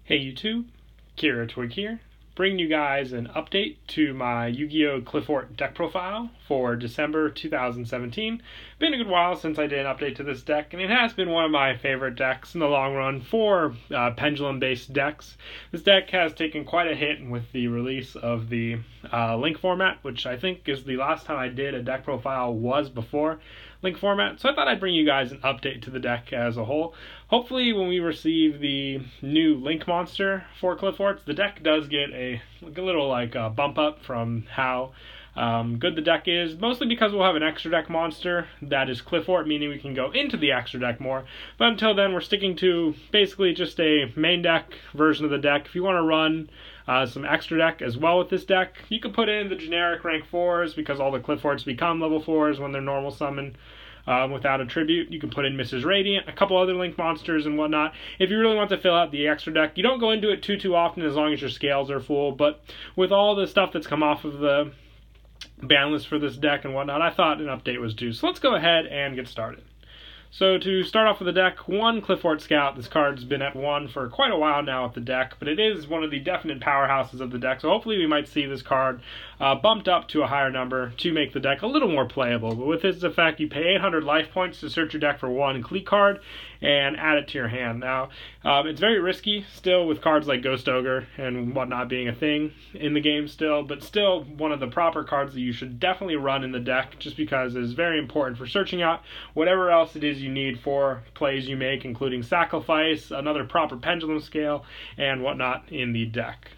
Hey YouTube, Qliphort here, bringing you guys an update to my Yu-Gi-Oh! Qliphort deck profile for December 2017. Been a good while since I did an update to this deck, and it has been one of my favorite decks in the long run for pendulum-based decks. This deck has taken quite a hit with the release of the link format, which I think is the last time I did a deck profile was before link format, so I thought I'd bring you guys an update to the deck as a whole. Hopefully when we receive the new link monster for Qliphort, the deck does get a little bump up from how good the deck is, mostly because we'll have an extra deck monster that is Qliphort, meaning we can go into the extra deck more. But until then, we're sticking to basically just a main deck version of the deck. If you want to run some extra deck as well with this deck, you can put in the generic rank 4s because all the Qliphorts become level 4s when they're normal summon. Without a tribute, you can put in Mrs. Radiant, a couple other link monsters and whatnot. If you really want to fill out the extra deck, you don't go into it too often as long as your scales are full, but with all the stuff that's come off of the ban list for this deck and whatnot, I thought an update was due. So let's go ahead and get started. So to start off with the deck, 1 Qliphort Scout. This card's been at 1 for quite a while now with the deck, but it is one of the definite powerhouses of the deck, so hopefully we might see this card bumped up to a higher number to make the deck a little more playable. But with its effect, you pay 800 life points to search your deck for 1 Qli card and add it to your hand. Now, it's very risky still with cards like Ghost Ogre and whatnot being a thing in the game still, but still one of the proper cards that you should definitely run in the deck just because it is very important for searching out whatever else it is you need for plays you make, including Sacrifice, another proper pendulum scale, and whatnot in the deck.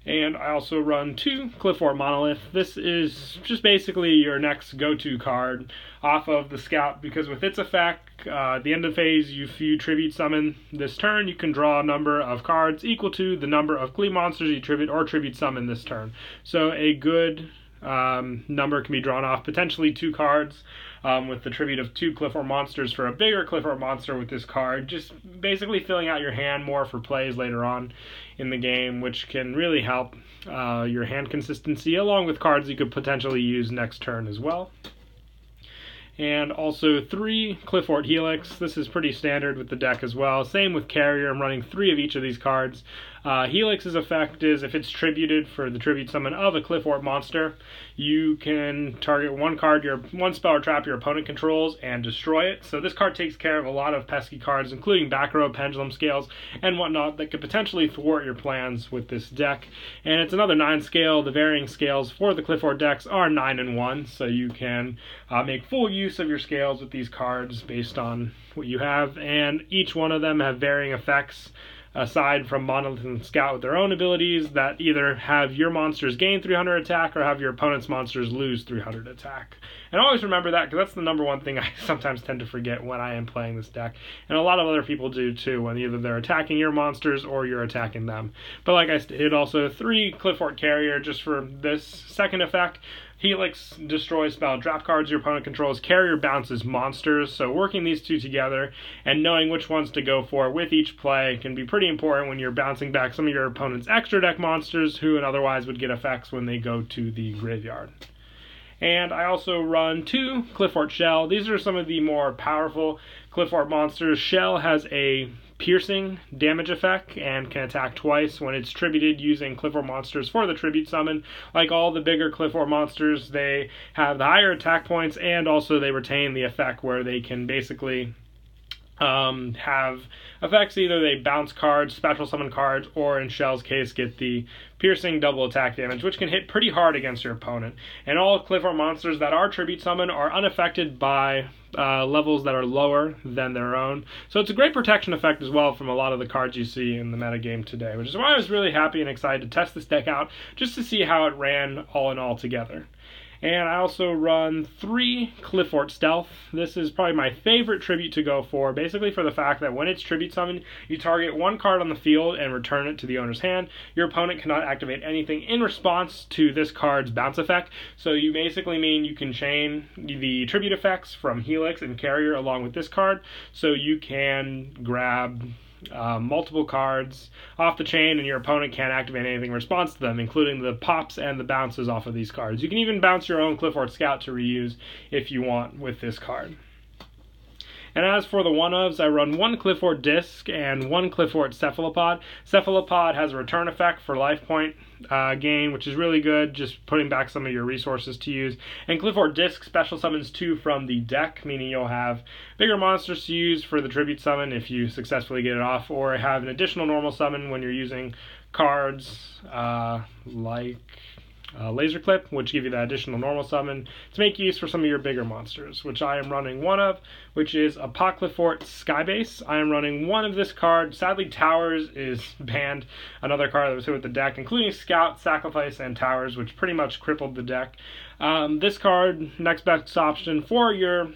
And I also run 2 Qliphort Monolith. This is just basically your next go-to card off of the Scout, because with its effect, at the end of phase, if you tribute summon this turn, you can draw a number of cards equal to the number of Qli monsters you tribute or tribute summon this turn. So a good number can be drawn off, potentially 2 cards with the tribute of 2 Qliphort monsters for a bigger Qliphort monster with this card, just basically filling out your hand more for plays later on in the game, which can really help your hand consistency, along with cards you could potentially use next turn as well. And also 3 Qliphort Helix. This is pretty standard with the deck as well. Same with Carrier. I'm running 3 of each of these cards. Helix's effect is if it's tributed for the tribute summon of a Qliphort monster, you can target 1 card, one spell or trap your opponent controls, and destroy it. So this card takes care of a lot of pesky cards, including back row, pendulum scales, and whatnot that could potentially thwart your plans with this deck. And it's another 9 scale. The varying scales for the Qliphort decks are 9 and 1, so you can make full use of your scales with these cards based on what you have, and each one of them have varying effects aside from Monolith and Scout with their own abilities that either have your monsters gain 300 attack or have your opponent's monsters lose 300 attack. And always remember that, because that's the number one thing I sometimes tend to forget when I am playing this deck, and a lot of other people do too, when either they're attacking your monsters or you're attacking them. But like I stated, also 3 Qliphort Carrier just for this second effect. Helix destroys spell drop cards your opponent controls. Carrier bounces monsters. So working these two together and knowing which ones to go for with each play can be pretty important when you're bouncing back some of your opponent's extra deck monsters who otherwise would get effects when they go to the graveyard. And I also run 2 Qliphort Shell. These are some of the more powerful Qliphort monsters. Shell has a piercing damage effect and can attack twice when it's tributed using Qliphort monsters for the tribute summon. Like all the bigger Qliphort monsters, they have the higher attack points, and also they retain the effect where they can basically have effects, either they bounce cards, special summon cards, or in Shell's case get the piercing double attack damage, which can hit pretty hard against your opponent. And all Qliphort monsters that are tribute summon are unaffected by levels that are lower than their own. So it's a great protection effect as well from a lot of the cards you see in the metagame today, which is why I was really happy and excited to test this deck out just to see how it ran all in all together. And I also run 3 Qliphort Stealth. This is probably my favorite tribute to go for, basically for the fact that when it's tribute summoned, you target 1 card on the field and return it to the owner's hand. Your opponent cannot activate anything in response to this card's bounce effect. So you basically mean you can chain the tribute effects from Helix and Carrier along with this card, so you can grab multiple cards off the chain and your opponent can't activate anything in response to them, including the pops and the bounces off of these cards. You can even bounce your own Qliphort Scout to reuse if you want with this card. And as for the one-ofs, I run one Qliphort disc and one Qliphort cephalopod. Cephalopod has a return effect for life point gain, which is really good, just putting back some of your resources to use. And Qliphort disc special summons 2 from the deck, meaning you'll have bigger monsters to use for the tribute summon if you successfully get it off, or have an additional normal summon when you're using cards like Laser Clip, which give you that additional normal summon to make use for some of your bigger monsters, which I am running one of, which is a Qliphort Skybase. I am running one of this card. Sadly, Towers is banned, another card that was hit with the deck, including Scout, Sacrifice, and Towers, which pretty much crippled the deck. This card, next best option for your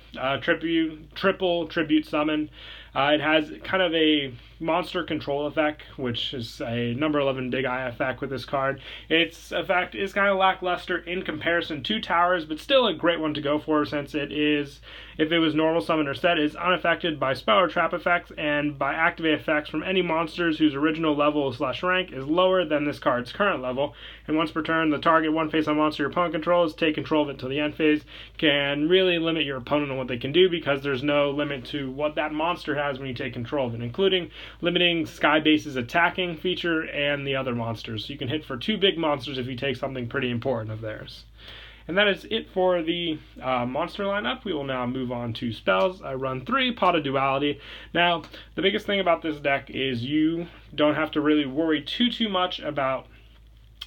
triple tribute summon. It has kind of a monster control effect, which is a number 11 big eye effect with this card. Its effect is kind of lackluster in comparison to Towers, but still a great one to go for, since it is, if it was normal summon or set, is unaffected by spell or trap effects and by activate effects from any monsters whose original level / rank is lower than this card's current level. And once per turn, the target one face on monster your opponent controls, take control of it until the end phase, can really limit your opponent on what they can do, because there's no limit to what that monster has when you take control of it, including limiting Skybase's attacking feature and the other monsters. So you can hit for 2 big monsters if you take something pretty important of theirs. And that is it for the monster lineup. We will now move on to spells. I run 3 Pot of Duality. Now, the biggest thing about this deck is you don't have to really worry too much about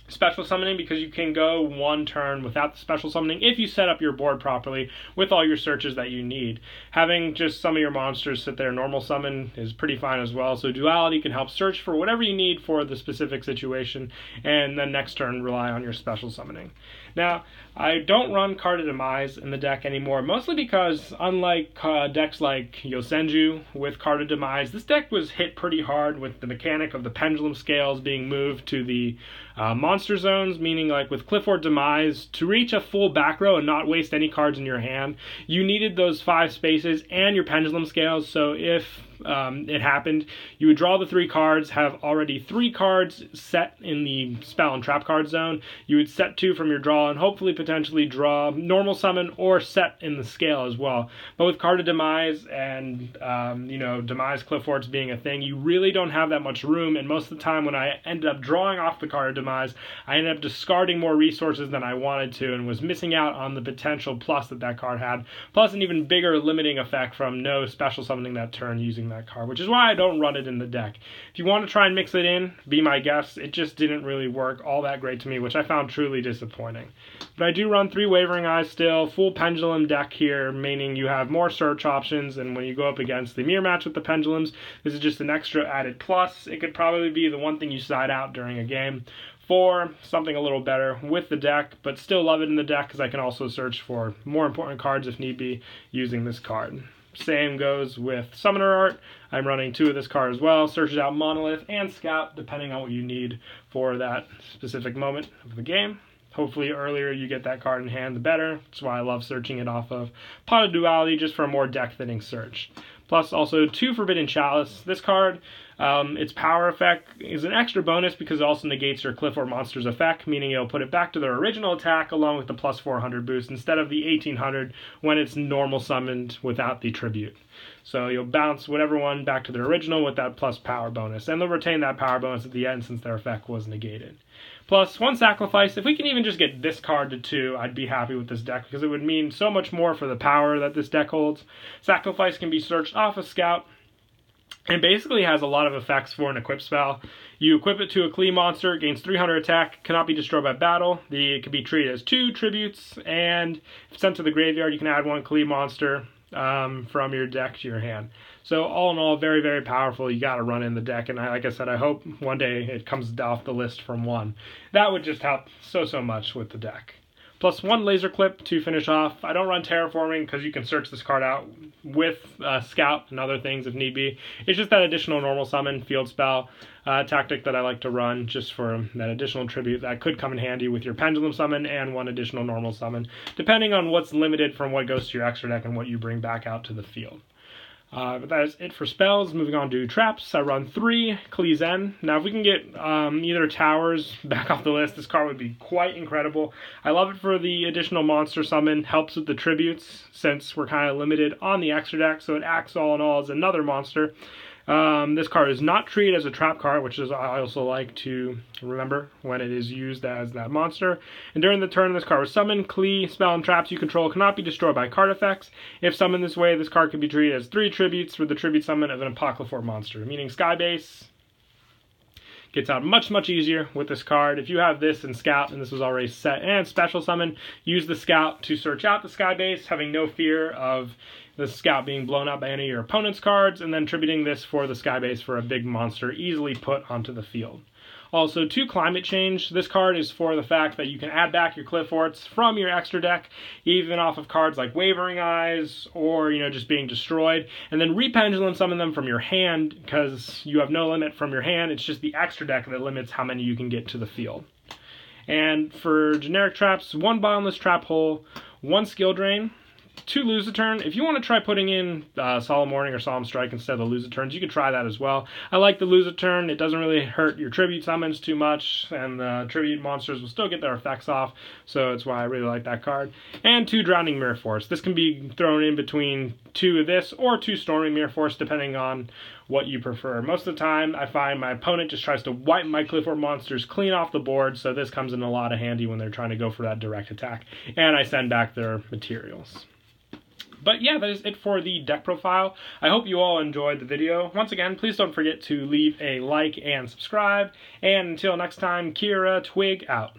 special summoning, because you can go one turn without the special summoning if you set up your board properly with all your searches that you need. Having just some of your monsters sit there normal summon is pretty fine as well, so Duality can help search for whatever you need for the specific situation, and then next turn rely on your special summoning. Now, I don't run Card of Demise in the deck anymore, mostly because unlike decks like Yosenju with Card of Demise, this deck was hit pretty hard with the mechanic of the pendulum scales being moved to the monster zones, meaning like with Qliphort Demise, to reach a full back row and not waste any cards in your hand, you needed those 5 spaces and your pendulum scales. So if it happened, you would draw the 3 cards, have already 3 cards set in the spell and trap card zone. You would set 2 from your draw and hopefully potentially draw normal summon or set in the scale as well. But with Card of Demise and Demise Qliphorts being a thing, you really don't have that much room, and most of the time when I ended up drawing off the Card of Demise, I ended up discarding more resources than I wanted to and was missing out on the potential plus that card had, plus an even bigger limiting effect from no special summoning that turn using that card, which is why I don't run it in the deck. If you want to try and mix it in, be my guest. It just didn't really work all that great to me, which I found truly disappointing. But I do run 3 Wavering Eyes still, full pendulum deck here, meaning you have more search options, and when you go up against the mirror match with the pendulums, this is just an extra added plus. It could probably be the one thing you side out during a game for something a little better with the deck, but still love it in the deck because I can also search for more important cards if need be using this card. Same goes with Summoner Art. I'm running 2 of this card as well. Searches out Monolith and Scout, depending on what you need for that specific moment of the game. Hopefully earlier you get that card in hand, the better. That's why I love searching it off of Pot of Duality, just for a more deck-fitting search. Plus also 2 Forbidden Chalice. This card, its power effect is an extra bonus because it also negates your Qliphort monster's effect, meaning it'll put it back to their original attack along with the plus 400 boost instead of the 1800 when it's normal summoned without the tribute. So you'll bounce whatever one back to their original with that plus power bonus, and they'll retain that power bonus at the end since their effect was negated. Plus 1 Sacrifice. If we can even just get this card to 2, I'd be happy with this deck because it would mean so much more for the power that this deck holds. Sacrifice can be searched off a Scout and basically has a lot of effects for an equip spell. You equip it to a Qli monster, gains 300 attack, cannot be destroyed by battle. It can be treated as 2 tributes, and if sent to the graveyard, you can add 1 Qli monster from your deck to your hand. So all in all, very, very powerful. You got to run in the deck, and like I said, I hope one day it comes off the list from 1. That would just help so much with the deck. Plus 1 Laser Clip to finish off. I don't run Terraforming because you can search this card out with Scout and other things if need be. It's just that additional normal summon field spell tactic that I like to run just for that additional tribute that could come in handy with your pendulum summon and 1 additional normal summon, depending on what's limited from what goes to your extra deck and what you bring back out to the field. But that is it for spells. Moving on to traps, I run 3 Qliphort. Now if we can get either towers back off the list, this card would be quite incredible. I love it for the additional monster summon, helps with the tributes since we're kind of limited on the extra deck, so it acts all in all as another monster. This card is not treated as a trap card, which is I also like to remember when it is used as that monster. And during the turn this card was summoned, Qli, spell, and traps you control cannot be destroyed by card effects. If summoned this way, this card can be treated as 3 tributes for the tribute summon of an Qliphort monster, meaning Sky Base gets out much easier with this card. If you have this in Scout, and this was already set and special summon, use the Scout to search out the Sky Base, having no fear of the Scout being blown up by any of your opponent's cards, and then tributing this for the Sky Base for a big monster easily put onto the field. Also, to climate change, this card is for the fact that you can add back your Qliphorts from your extra deck, even off of cards like Wavering Eyes, or, just being destroyed, and then rependulum summon them from your hand, because you have no limit from your hand, it's just the extra deck that limits how many you can get to the field. And for generic traps, 1 bottomless trap hole, 1 skill drain, 2 lose a turn. If you want to try putting in Solemn Warning or Solemn Strike instead of the lose a turns, you could try that as well. I like the lose a turn. It doesn't really hurt your tribute summons too much, and the tribute monsters will still get their effects off, so that's why I really like that card. And 2 Drowning Mirror Force. This can be thrown in between 2 of this or 2 Storming Mirror Force, depending on what you prefer. Most of the time, I find my opponent just tries to wipe my Qliphort monsters clean off the board, so this comes in a lot of handy when they're trying to go for that direct attack. And I send back their materials. But yeah, that is it for the deck profile. I hope you all enjoyed the video. Once again, please don't forget to leave a like and subscribe. And until next time, Kira Twig out.